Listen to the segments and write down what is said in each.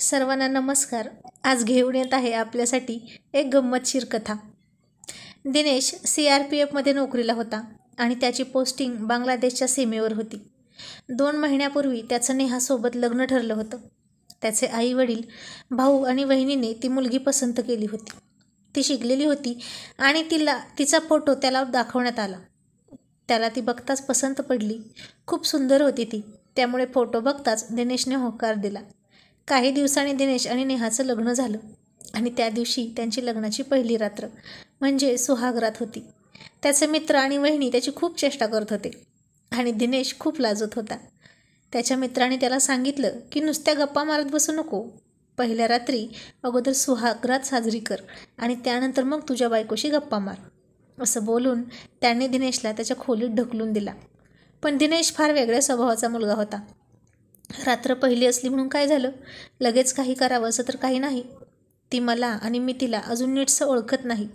सर्वांना नमस्कार. आज घेऊन येत आहे आपल्यासाठी एक गंमतशीर कथा. दिनेश CRPFमध्ये नोकरीला होता आणि त्याची पोस्टिंग बांगलादेशच्या सीमेवर होती. 2 महिन्यापूर्वी त्याचं नेहासोबत लग्न ठरलं होतं. त्याचे आई वडील, भाऊ आणि वहिनीने ती मुलगी पसंत केली होती. ती शिकलेली होती आणि तिचा फोटो त्याला दाखवण्यात आला. त्याला ती बघताच पसंत पडली. खूप सुंदर होती ती. त्यामुळे फोटो बघताच दिनेशने होकार दिला. काही दिवसांनी दिनेश आणि नेहाचं लग्न झालं आणि त्या दिवशी त्यांची लग्नाची पहिली रात्र म्हणजे सुहागरात होती. त्याचे मित्र आणि वहिनी त्याची खूप चेष्टा करत होते आणि दिनेश खूप लाजत होता. त्याच्या मित्राने त्याला सांगितलं की नुसत्या गप्पा मारत बसू नको. पहिल्या रात्री अगोदर सुहागरात साजरी कर आणि त्यानंतर मग तुझ्या बायकोशी गप्पा मार. असं बोलून त्याने दिनेशला त्याच्या खोलीत ढकलून दिला. पण दिनेश फार वेगळ्या स्वभावाचा मुलगा होता. रात्र पहिली असली म्हणून काय झालं, लगेच काही करावं असं तर काही नाही. ती मला आणि मी तिला अजून नीटसं ओळखत नाही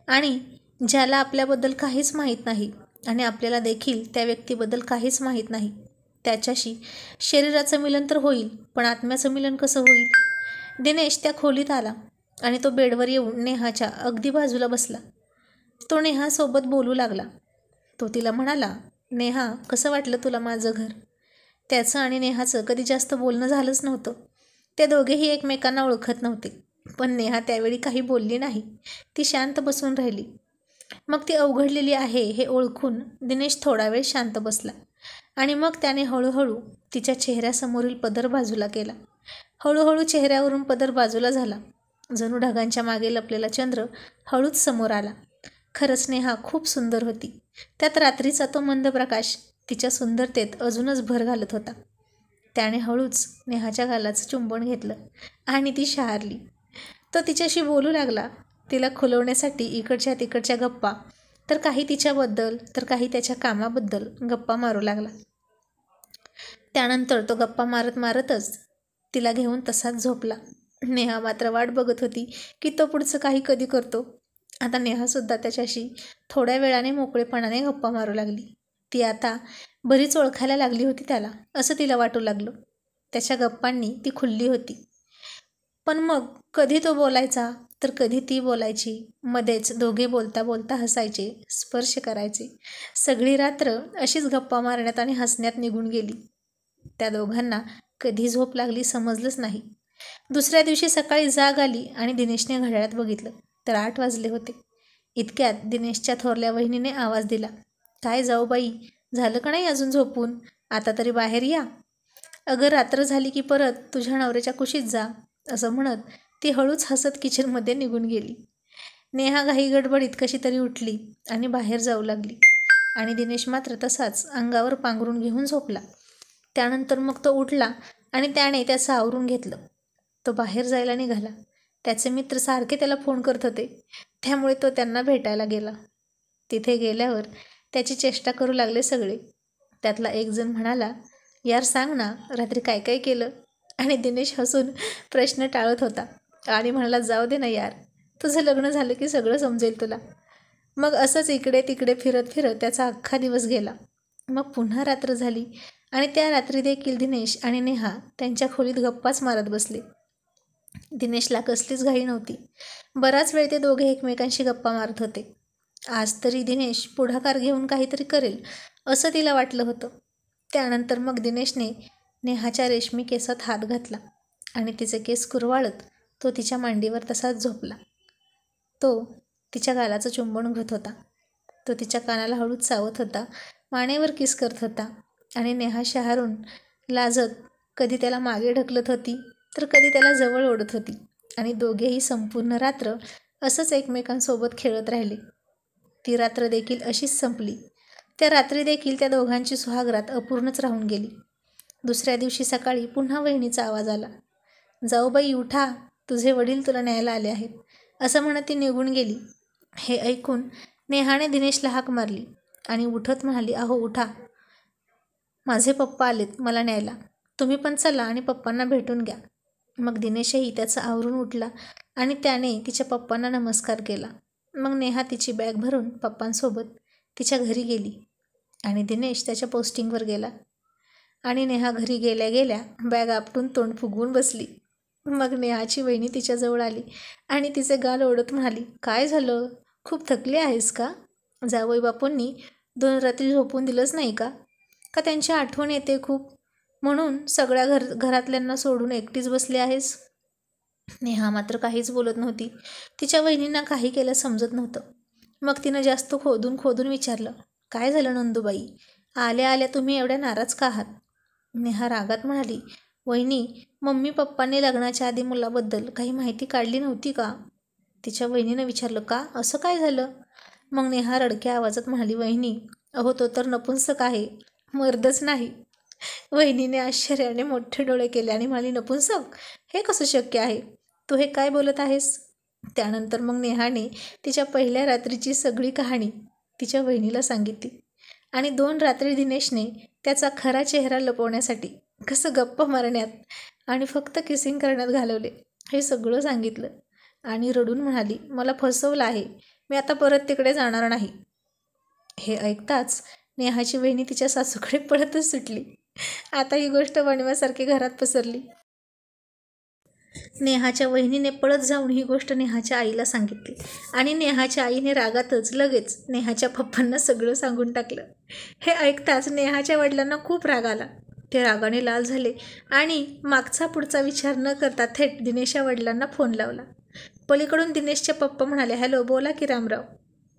आणि ज्याला आपल्याबद्दल काहीच माहीत नाही आणि आपल्याला देखील त्या व्यक्तीबद्दल काहीच माहीत नाही, त्याच्याशी शरीराचं मिलन तर होईल, पण आत्म्याचं मिलन कसं होईल? दिनेश त्या खोलीत आला आणि तो बेडवर येऊन नेहाच्या अगदी बाजूला बसला. तो नेहासोबत बोलू लागला. तो तिला म्हणाला, नेहा, कसं वाटलं तुला माझं घर? त्याचं आणि नेहाचं कधी जास्त बोलणं झालंच नव्हतं. ते दोघेही एकमेकांना ओळखत नव्हते. पण नेहा त्यावेळी काही बोलली नाही. ती शांत बसून राहिली. मग ती अवघडलेली आहे हे ओळखून दिनेश थोडा वेळ शांत बसला आणि मग त्याने हळूहळू तिच्या चेहऱ्यासमोरील पदर बाजूला केला. हळूहळू चेहऱ्यावरून पदर बाजूला झाला. जणू ढगांच्या मागे लपलेला चंद्र हळूच समोर आला. खरंच नेहा खूप सुंदर होती. त्यात रात्रीचा तो मंद प्रकाश तिच्या सुंदरतेत अजूनच भर घालत होता. त्याने हळूच नेहाच्या गालाचं चुंबन घेतलं आणि ती शहारली. तो तिच्याशी बोलू लागला. तिला खुलवण्यासाठी इकडच्या तिकडच्या गप्पा, तर काही तिच्याबद्दल तर काही त्याच्या कामाबद्दल गप्पा मारू लागला. त्यानंतर तो गप्पा मारत मारतच तिला घेऊन तसाच झोपला. नेहा मात्र वाट बघत होती की तो पुढचं काही कधी करतो. आता नेहासुद्धा त्याच्याशी थोड्या वेळाने मोकळेपणाने गप्पा मारू लागली. ती आता बरीच ओळखायला लागली होती त्याला, असं तिला वाटू लागलं. त्याच्या गप्पांनी ती खुलली होती. पण मग कधी तो बोलायचा तर कधी ती बोलायची. मध्येच दोघे बोलता बोलता हसायचे, स्पर्श करायचे. सगळी रात्र अशीच गप्पा मारण्यात आणि हसण्यात निघून गेली. त्या दोघांना कधी झोप लागली समजलंच नाही. दुसऱ्या दिवशी सकाळी जाग आली आणि दिनेशने घड्याळात बघितलं तर 8 वाजले होते. इतक्यात दिनेशच्या थोरल्या वहिनीने आवाज दिला, काय जाऊ बाई, झालं का नाही अजून झोपून? आता तरी बाहेर या. अगं, रात्र झाली की परत तुझ्या नवऱ्याच्या कुशीत जा, असं म्हणत ती हळूच हसत किचनमध्ये निघून गेली. नेहा घाई गडबडीत कशी तरी उठली आणि बाहेर जाऊ लागली आणि दिनेश मात्र तसाच अंगावर पांघरून घेऊन झोपला. त्यानंतर मग तो उठला आणि त्याने त्याचं आवरून घेतलं. तो बाहेर जायला निघाला. त्याचे मित्र सारखे त्याला फोन करत होते, त्यामुळे तो त्यांना भेटायला गेला. तिथे गेल्यावर त्याची चेष्टा करू लागले सगळे. त्यातला एक जण म्हणाला, यार सांग ना, रात्री काय काय केलं? आणि दिनेश हसून प्रश्न टाळत होता आणि म्हणाला, जाऊ दे ना यार, तुझं लग्न झालं की सगळं समजेल तुला. मग असंच इकडे तिकडे फिरत फिरत त्याचा अख्खा दिवस गेला. मग पुन्हा रात्र झाली आणि त्या रात्री देखील दिनेश आणि नेहा त्यांच्या खोलीत गप्पाच मारत बसले. दिनेशला कसलीच घाई नव्हती. बराच वेळ ते दोघे एकमेकांशी गप्पा मारत होते. आज तरी दिनेश पुढाकार घेऊन काहीतरी करेल असं तिला वाटलं होतं. त्यानंतर मग दिनेशने नेहाच्या रेशमी केसात हात घातला आणि तिचे केस कुरवाळत तो तिच्या मांडीवर तसाच झोपला. तो तिच्या गालाचं चुंबन घेत होता. तो तिच्या कानाला हळूच चावत होता, मानेवर किस करत होता आणि नेहा शहारून लाजत कधी त्याला मागे ढकलत होती तर कधी त्याला जवळ ओढत होती आणि दोघेही संपूर्ण रात्र असंच एकमेकांसोबत खेळत राहिले. ती रात्र देखील अशीच संपली. त्या रात्री देखील त्या दोघांची सुहागरात अपूर्णच राहून गेली. दुसऱ्या दिवशी सकाळी पुन्हा वहिनीचा आवाज आला, जाऊबाई उठा, तुझे वडील तुला न्यायला आले आहेत, असं म्हणत ती निघून गेली. हे ऐकून नेहाने दिनेशला हाक मारली आणि उठत म्हणाली, अहो उठा, माझे पप्पा आलेत मला न्यायला, तुम्ही पण चला आणि पप्पांना भेटून घ्या. मग दिनेशही त्याचं आवरून उठला आणि त्याने तिच्या पप्पांना नमस्कार केला. मग नेहा तिची बॅग भरून पप्पांसोबत तिच्या घरी गेली आणि दिनेश त्याच्या पोस्टिंगवर गेला आणि नेहा घरी गेल्या गेल्या बॅग आपटून तोंड फुगवून बसली. मग नेहाची वहिनी तिच्याजवळ आली आणि तिचे गाल ओढत म्हणाली, काय झालं? खूप थकली आहेस का? जावई बापूंनी 2 रात्री झोपून दिलंच नाही का? का त्यांची आठवण येते खूप म्हणून सगळ्या घरातल्यांना सोडून एकटीच बसली आहेस? नेहा मात्र काहीच बोलत नव्हती. तिच्या वहिनींना काही केलं समजत नव्हतं. मग तिनं जास्त खोदून खोदून विचारलं, काय झालं नंदूबाई? आल्या आल्या तुम्ही एवढ्या नाराज का आहात? नेहा रागात म्हणाली, वहिनी, मम्मी पप्पांनी लग्नाच्या आधी मुलाबद्दल काही माहिती काढली नव्हती का? तिच्या वहिनीनं विचारलं, का? असं काय झालं? मग नेहा रडक्या आवाजात म्हणाली, वहिनी, अहो तो तर नपुंसक आहे, मर्दच नाही. वहिनीने आश्चर्याने मोठे डोळे केले आणि म्हणाली, नपुंसक? हे कसं शक्य आहे? तू हे काय बोलत आहेस? त्यानंतर मग नेहाने तिच्या पहिल्या रात्रीची सगळी कहाणी तिच्या वहिनीला सांगितली आणि 2 रात्री दिनेशने त्याचा खरा चेहरा लपवण्यासाठी कसं गप्प मारण्यात आणि फक्त किसिंग करण्यात घालवले हे सगळं सांगितलं आणि रडून म्हणाली, मला फसवलं आहे, मी आता परत तिकडे जाणार नाही. हे ऐकताच नेहाची वहिनी तिच्या सासूकडे पळतच सुटली. आता ही गोष्ट वणव्यासारखी घरात पसरली. नेहाच्या वहिनीने पळत जाऊन ही गोष्ट नेहाच्या आईला सांगितली आणि नेहाच्या आईने रागातच लगेच नेहाच्या पप्पांना सगळं सांगून टाकलं. हे ऐकताच नेहाच्या वडिलांना खूप राग आला. ते रागाने लाल झाले आणि मागचा पुढचा विचार न करता थेट दिनेशच्या वडिलांना फोन लावला. पलीकडून दिनेशचे पप्पा म्हणाले, हॅलो, बोला की रामराव.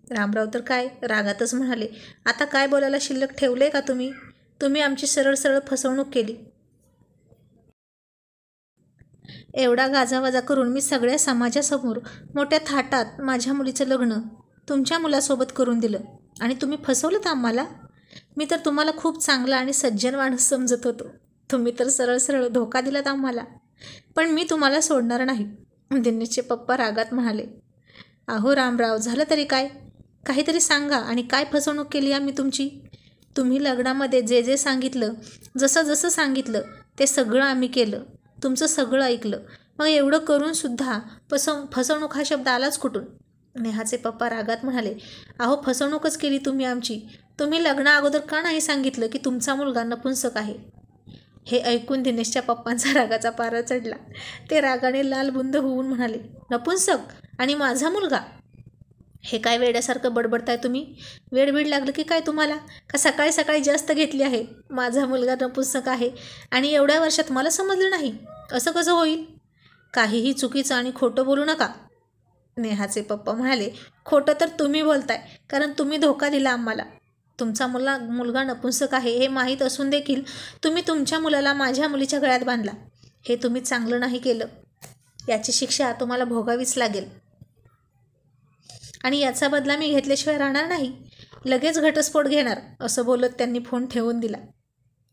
रामराव तर काय रागातच म्हणाले, आता काय बोलायला शिल्लक ठेवले का तुम्ही? तुम्ही आमची सरळ सरळ फसवणूक केली. एवढा गाजावाजा करून मी सगळ्या समाजासमोर मोठ्या थाटात माझ्या मुलीचं लग्न तुमच्या मुलासोबत करून दिलं आणि तुम्ही फसवलंत आम्हाला. मी तर तुम्हाला खूप चांगला आणि सज्जन माणूस समजत होतो. तुम्ही तर सरळ सरळ धोका दिलात आम्हाला. पण मी तुम्हाला सोडणार नाही. दिनेशचे पप्पा रागात म्हणाले, अहो रामराव, झालं तरी काय? काहीतरी सांगा आणि काय फसवणूक केली आम्ही तुमची? तुम्ही लग्नामध्ये जे जे सांगितलं, जसं जसं सांगितलं ते सगळं आम्ही केलं, तुमचं सगळं ऐकलं. मग एवढं करूनसुद्धा फसवणूक हा शब्द आलाच कुठून? नेहाचे पप्पा रागात म्हणाले, अहो फसवणूकच केली तुम्ही आमची. तुम्ही लग्ना अगोदर का नाही सांगितलं की तुमचा मुलगा नपुंसक आहे? हे ऐकून दिनेशच्या पप्पांचा रागाचा पारा चढला. ते रागाने लालबुंद होऊन म्हणाले, नपुंसक आणि माझा मुलगा? हे काय वेड्यासारखं बडबडताय तुम्ही? वेडबीड लागलं की काय तुम्हाला? का सकाळी सकाळी जास्त घेतली आहे? माझा मुलगा नपुंसक आहे आणि एवढ्या वर्षात मला समजलं नाही? असं कसं होईल? काहीही चुकीचं आणि खोटं बोलू नका. नेहाचे पप्पा म्हणाले, खोटं तर तुम्ही बोलताय, कारण तुम्ही धोका दिला आम्हाला. तुमचा मुलगा नपुंसक आहे हे माहीत असून देखील तुम्ही तुमच्या मुलाला माझ्या मुलीच्या गळ्यात बांधला. हे तुम्ही चांगलं नाही केलं. याची शिक्षा तुम्हाला भोगावीच लागेल आणि याचा बदला मी घेतल्याशिवाय राहणार नाही. लगेच घटस्फोट घेणार, असं बोलत त्यांनी फोन ठेवून दिला.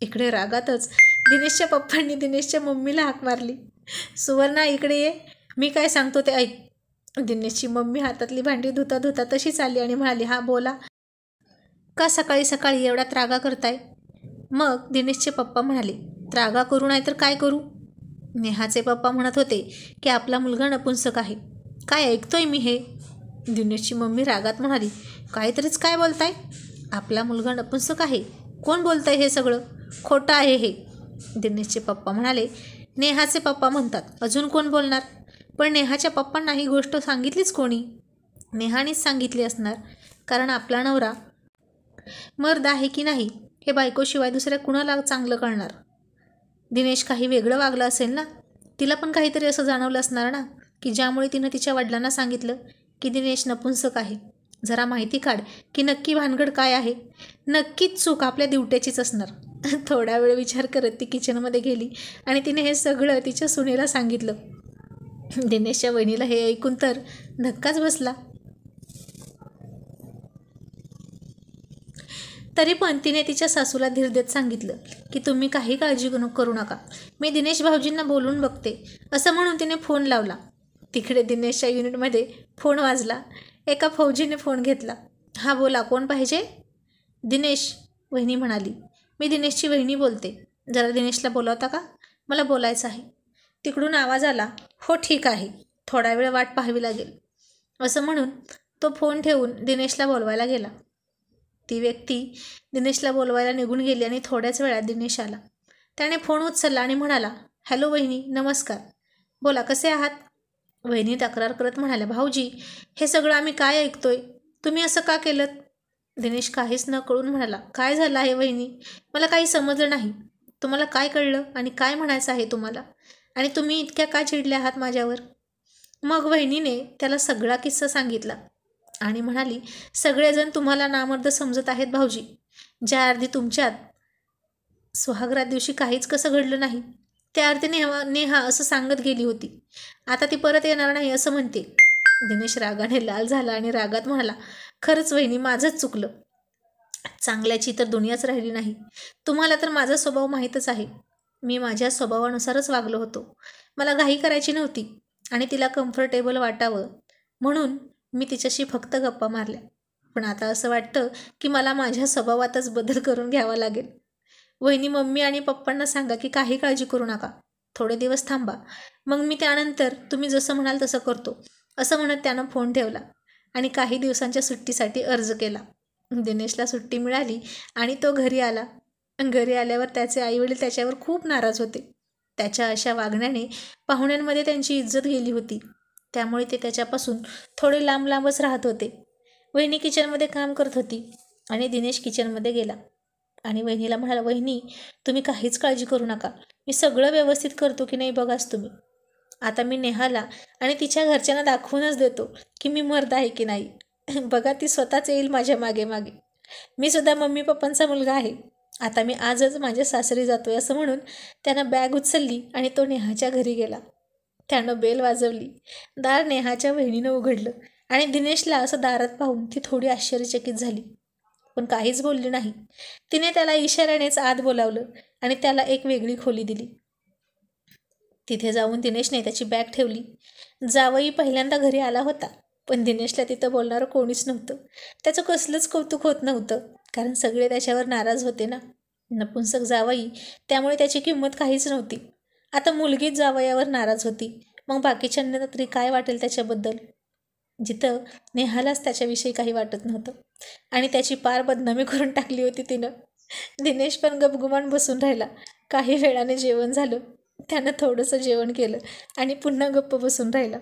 इकडे रागातच दिनेशच्या पप्पांनी दिनेशच्या मम्मीला हाक मारली, सुवर्णा इकडे ये, मी काय सांगतो ते ऐक. दिनेशची मम्मी हातातली भांडी धुता धुता तशीच आली आणि म्हणाली, हा बोला. का सकाळी सकाळी एवढा त्रागा करताय? मग दिनेशचे पप्पा म्हणाले, त्रागा करू नाही तर काय करू? नेहाचे पप्पा म्हणत होते की आपला मुलगा नपुंसक आहे. काय ऐकतोय मी हे? दिनेशची मम्मी रागात म्हणाली, काहीतरीच काय बोलताय? आपला मुलगा नपुंसक आहे? कोण बोलताय हे सगळं? खोटं आहे हे. दिनेशचे पप्पा म्हणाले, नेहाचे पप्पा म्हणतात, अजून कोण बोलणार? पण नेहाच्या पप्पांना ही गोष्ट सांगितलीच कोणी? नेहानेच सांगितली असणार, कारण आपला नवरा मर्द आहे की नाही हे बायकोशिवाय दुसऱ्या कुणाला चांगलं कळणार? दिनेश काही वेगळं वागलं असेल ना? तिला पण काहीतरी असं जाणवलं असणार ना की ज्यामुळे तिनं तिच्या वडिलांना सांगितलं की दिनेश नपुंसक आहे. जरा माहिती काढ की नक्की भानगड काय आहे. नक्कीच चूक आपल्या दिवट्याचीच असणार. थोडा वेळ विचार करत ती किचनमध्ये गेली आणि तिने हे सगळं तिच्या सुनेला सांगितलं. दिनेशच्या वहिनीला हे ऐकून तर धक्काच बसला. तरी पण तिने तिच्या सासूला धीर देत सांगितलं की तुम्ही काही काळजी करू नका, मी दिनेश भाऊजींना बोलून बघते. असं म्हणून तिने फोन लावला. तिकडे दिनेशच्या युनिटमध्ये फोन वाजला. एका फौजीने फोन घेतला. हा बोला, कोण पाहिजे? दिनेश, वहिनी म्हणाली. मी दिनेशची वहिनी बोलते. जरा दिनेशला बोलावता का? मला बोलायचं आहे. तिकडून आवाज आला, हो ठीक आहे, थोडा वेळ वाट पाहावी लागेल. असं म्हणून तो फोन ठेवून दिनेशला बोलवायला गेला. ती व्यक्ती दिनेशला बोलवायला निघून गेली आणि थोड्याच वेळात दिनेश आला. त्याने फोन उचलला आणि म्हणाला, हॅलो वहिनी, नमस्कार. बोला, कसे आहात? वहिनी तक्रार करत म्हणाल्या, भाऊजी, हे सगळं आम्ही काय ऐकतोय? तुम्ही असं का केलं? दिनेश काहीच न कळून म्हणाला, काय झालं आहे वहिनी? मला काही समजलं नाही. तुम्हाला काय कळलं आणि काय म्हणायचं आहे तुम्हाला? आणि तुम्ही इतक्या का चिडल्या आहात माझ्यावर? मग वहिनीने त्याला सगळा किस्सा सांगितला आणि म्हणाली, सगळेजण तुम्हाला नामर्द समजत आहेत भाऊजी. ज्या अर्थी तुमच्यात सुहागरात दिवशी काहीच कसं घडलं नाही, त्या अर्थी नेहा असं सांगत गेली होती. आता ती परत येणार नाही असं म्हणते. दिनेश रागाने लाल झाला आणि रागात म्हणाला, खरंच वहिनी, माझंच चुकलं. चांगल्याची तर दुनियाच राहिली नाही. तुम्हाला तर माझा स्वभाव माहीतच आहे. मी माझ्या स्वभावानुसारच वागलो होतो. मला घाई करायची नव्हती आणि तिला कम्फर्टेबल वाटावं म्हणून मी तिच्याशी फक्त गप्पा मारल्या. पण आता असं वाटतं की मला माझ्या स्वभावातच बदल करून घ्यावा लागेल. वहिनी, मम्मी आणि पप्पांना सांगा की काही काळजी करू नका. थोडे दिवस थांबा, मग मी त्यानंतर तुम्ही जसं म्हणाल तसं करतो, असं म्हणत त्यानं फोन ठेवला आणि काही दिवसांच्या सुट्टीसाठी अर्ज केला. दिनेशला सुट्टी मिळाली आणि तो घरी आला. घरी आल्यावर त्याचे आईवडील त्याच्यावर खूप नाराज होते. त्याच्या अशा वागण्याने पाहुण्यांमध्ये त्यांची इज्जत गेली होती. त्यामुळे ते त्याच्यापासून थोडे लांब लांबच राहत होते. वहिनी किचनमध्ये काम करत होती आणि दिनेश किचनमध्ये गेला आणि वहिनीला म्हणाला, वहिनी, तुम्ही काहीच काळजी करू नका. मी सगळं व्यवस्थित करतो की नाही बघाच तुम्ही. आता मी नेहाला आणि तिच्या घरच्यांना दाखवूनच देतो की मी मर्द आहे की नाही. बघा, ती स्वतःच येईल माझ्या मागे मागे. मी सुद्धा मम्मी पप्पांचा मुलगा आहे. आता मी आजच माझ्या सासरी जातोय असं म्हणून त्यानं बॅग उचलली आणि तो नेहाच्या घरी गेला. त्यानं बेल वाजवली. दार नेहाच्या वहिनीनं उघडलं आणि दिनेशला असं दारात पाहून ती थोडी आश्चर्यचकित झाली, पण काहीच बोलली नाही. तिने त्याला इशाऱ्यानेच आत बोलावलं आणि त्याला एक वेगळी खोली दिली. तिथे जाऊन दिनेशने त्याची बॅग ठेवली. जावई पहिल्यांदा घरी आला होता, पण दिनेशला तिथं बोलणारं कोणीच नव्हतं. त्याचं कसलंच कौतुक होत नव्हतं, कारण सगळे त्याच्यावर नाराज होते ना. नपुंसक जावई, त्यामुळे त्याची किंमत काहीच नव्हती. आता मुलगीच जावयावर नाराज होती, मग बाकीच्यांना तरी काय वाटेल त्याच्याबद्दल? जिथं नेहालाच त्याच्याविषयी काही वाटत नव्हतं आणि त्याची पार बदनामी करून टाकली होती तिनं. दिनेश पण गपगुमान बसून राहिला. काही वेळाने जेवण झालं. त्यानं थोडंसं जेवण केलं आणि पुन्हा गप्प बसून राहिला.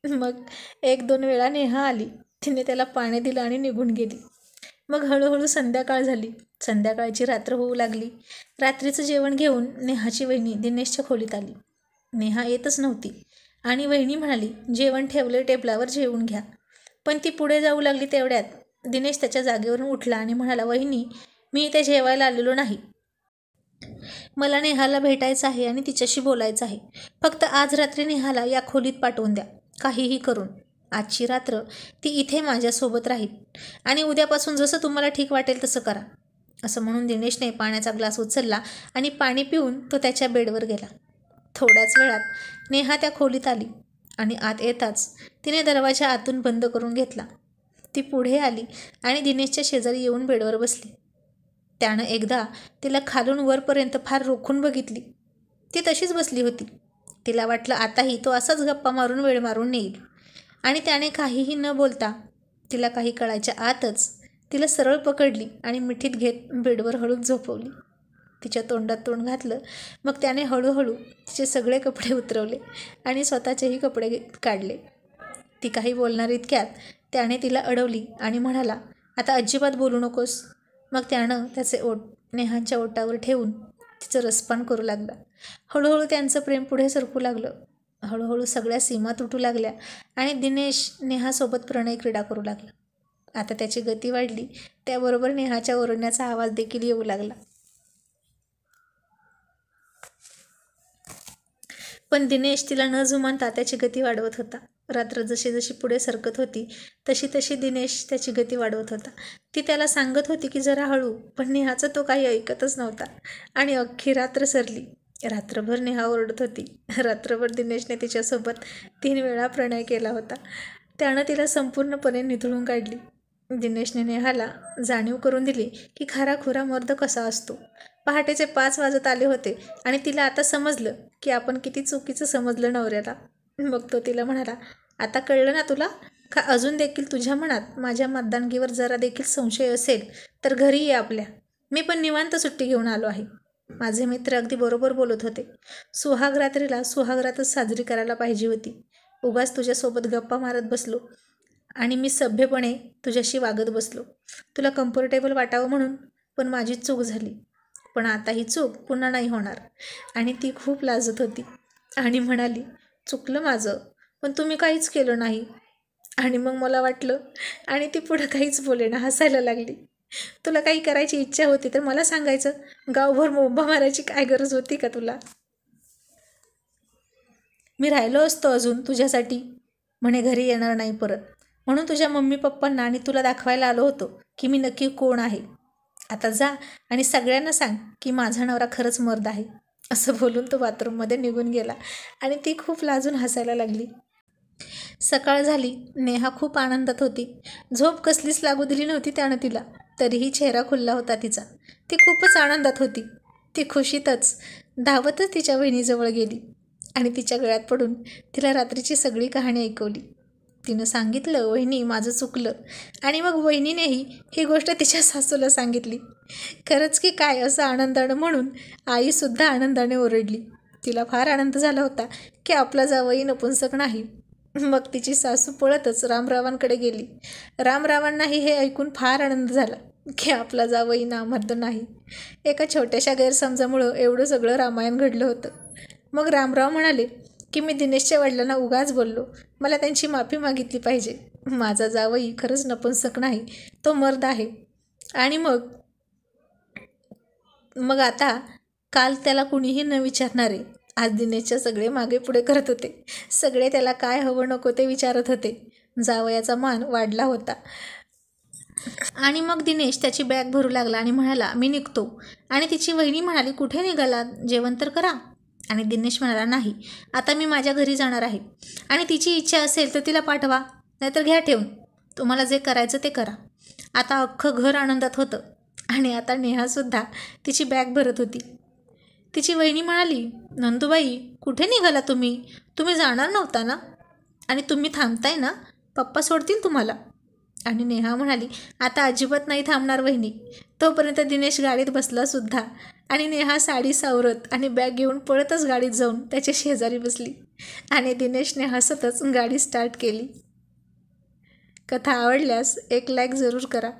मग 1-2 वेळा नेहा आली. तिने त्याला पाणी दिलं आणि निघून गेली. मग हळूहळू संध्याकाळ झाली. संध्याकाळची रात्र होऊ लागली. रात्रीचं जेवण घेऊन नेहाची वहिनी दिनेशच्या खोलीत आली. नेहा येतच नव्हती आणि वहिनी म्हणाली, जेवण ठेवले टेबलावर, जेवून घ्या. पण ती पुढे जाऊ लागली तेवढ्यात दिनेश त्याच्या जागेवरून उठला आणि म्हणाला, वहिनी, मी इथे जेवायला आलेलो नाही. मला नेहाला भेटायचं आहे आणि तिच्याशी बोलायचं आहे. फक्त आज रात्री नेहाला या खोलीत पाठवून द्या, काहीही करून. आजची रात्र ती इथे माझ्यासोबत राहील आणि उद्यापासून जसं तुम्हाला ठीक वाटेल तसं करा. असं म्हणून दिनेशने पाण्याचा ग्लास उचलला आणि पाणी पिऊन तो त्याच्या बेडवर गेला. थोड्याच वेळात नेहा त्या खोलीत आली आणि आत येताच तिने दरवाजा आतून बंद करून घेतला. ती पुढे आली आणि दिनेशच्या शेजारी येऊन बेडवर बसली. त्यानं एकदा तिला खालून वरपर्यंत फार रोखून बघितली. ती तशीच बसली होती. तिला वाटलं आताही तो असाच गप्पा मारून वेळ मारून नेईल आणि त्याने काहीही न बोलता तिला काही कळायच्या आतच तिला सरळ पकडली आणि मिठीत घेत बेडवर हळूच झोपवली. तिच्या तोंडात तोंड घातलं. मग त्याने हळूहळू तिचे सगळे कपडे उतरवले आणि स्वतःचेही कपडे काढले. ती काही बोलणार इतक्यात त्याने तिला अडवली आणि म्हणाला, आता अजिबात बोलू नकोस. मग त्यानं त्याचे ओठ नेहांच्या ओठावर ठेवून तिचं रसपान करू लागला. हळूहळू त्यांचं प्रेम पुढे सरकू लागलं. हळूहळू सगळ्या सीमा तुटू लागल्या आणि दिनेश नेहासोबत प्रणय क्रीडा करू लागला. आता त्याची गती वाढली. त्याबरोबर नेहाच्या ओरडण्याचा आवाज देखील येऊ लागला. पण दिनेश तिला न जुमानता त्याची गती वाढवत होता. रात्र जशी जशी पुढे सरकत होती तशी तशी दिनेश त्याची गती वाढवत होता. ती त्याला सांगत होती की जरा हळू, पण नेहाचं तो काही ऐकतच नव्हता आणि अख्खी रात्र सरली. रात्रभर नेहा ओरडत होती. रात्रभर दिनेशने तिच्यासोबत 3 वेळा प्रणय केला होता. त्यानं तिला संपूर्णपणे निथळून काढली. दिनेशने नेहाला जाणीव करून दिली की खराखुरा मर्द कसा असतो. पहाटेचे 5 वाजत आले होते आणि तिला आता समजलं की आपण किती चुकीचं समजलं नवऱ्याला. मग तो तिला म्हणाला, आता कळलं ना तुला? का अजून देखील तुझ्या मनात माझ्या मर्दानगीवर जरा देखील संशय असेल तर घरी ये आपल्या. मी पण निवांत सुट्टी घेऊन आलो आहे. माझे मित्र अगदी बरोबर बोलत होते. सुहागरात्रीला सुहागरातच साजरी करायला पाहिजे होती. उगाच तुझ्यासोबत गप्पा मारत बसलो आणि मी सभ्यपणे तुझ्याशी वागत बसलो, तुला कम्फर्टेबल वाटावं म्हणून. पण माझी चूक झाली. पण आता ही चूक पुन्हा नाही होणार. आणि ती खूप लाजत होती आणि म्हणाली, चुकलं माझं, पण तुम्ही काहीच केलं नाही. आणि मग मला वाटलं, आणि ती पुढं काहीच बोलेना, हसायला लागली. तुला काही करायची इच्छा होती तर मला सांगायचं. गावभर मोंबा मारायची काय गरज होती का तुला? मी राहिलो असतो अजून तुझ्यासाठी. म्हणे घरी येणार नाही परत, म्हणून तुझ्या मम्मी पप्पांना आणि तुला दाखवायला आलो होतो की मी नक्की कोण आहे. आता जा आणि सगळ्यांना सांग की माझा नवरा खरंच मर्द आहे. असं बोलून तो बाथरूममध्ये निघून गेला आणि ती खूप लाजून हसायला लागली. सकाळ झाली. नेहा खूप आनंदात होती. झोप कसलीच लागू दिली नव्हती त्यानं तिला. तरीही चेहरा खुलला होता तिचा. ती खूपच आनंदात होती. ती खुशीतच धावतच तिच्या वहिनीजवळ गेली आणि तिच्या गळ्यात पडून तिला रात्रीची सगळी कहाणी ऐकवली. तिनं सांगितलं, वहिनी माझं चुकलं. आणि मग वहिनीनेही ही गोष्ट तिच्या सासूला सांगितली. खरंच की काय, असं आनंदानं म्हणून आईसुद्धा आनंदाने ओरडली. तिला फार आनंद झाला होता की आपला जावई नपुंसक नाही. मग तिची सासू पळतच रामरावांकडे गेली. रामरावांनाही हे ऐकून फार आनंद झाला की आपला जावई नामर्द नाही. एका छोट्याशा गैरसमजामुळं एवढं सगळं रामायण घडलं होतं. मग रामराव म्हणाले की मी दिनेशच्या वडिलांना उगाच बोललो, मला त्यांची माफी मागितली पाहिजे. माझा जावई खरंच नपुंसक नाही, तो मर्द आहे. आणि मग आता काल त्याला कुणीही न विचारणारे आज दिनेशच्या सगळे मागे पुढे करत होते. सगळे त्याला काय हवं नको ते विचारत होते. जावयाचा मान वाढला होता. आणि मग दिनेश त्याची बॅग भरू लागला आणि म्हणाला, मी निघतो. आणि तिची वहिनी म्हणाली, कुठे निघाला, जेवण तर करा. आणि दिनेश म्हणाला, नाही, आता मी माझ्या घरी जाणार आहे. आणि तिची इच्छा असेल तर तिला पाठवा, नाहीतर घ्या ठेवून. तुम्हाला जे करायचं ते करा. आता अख्खं घर आनंदात होतं. आणि आता नेहासुद्धा तिची बॅग भरत होती. तिची वहिनी म्हणाली, नंदूबाई कुठे निघाला तुम्ही? तुम्ही जाणार नव्हता ना? आणि तुम्ही थांबताय ना? पप्पा सोडतील तुम्हाला. आणि नेहा म्हणाली, आता अजिबात नाही थांबणार वहिनी. तोपर्यंत दिनेश गाडीत बसलासुद्धा. आणि नेहा साडी सावरत आणि बॅग घेऊन पळतच गाडीत जाऊन त्याच्या शेजारी बसली. आणि दिनेशने हसतच गाडी स्टार्ट केली. कथा आवडल्यास एक लाईक जरूर करा.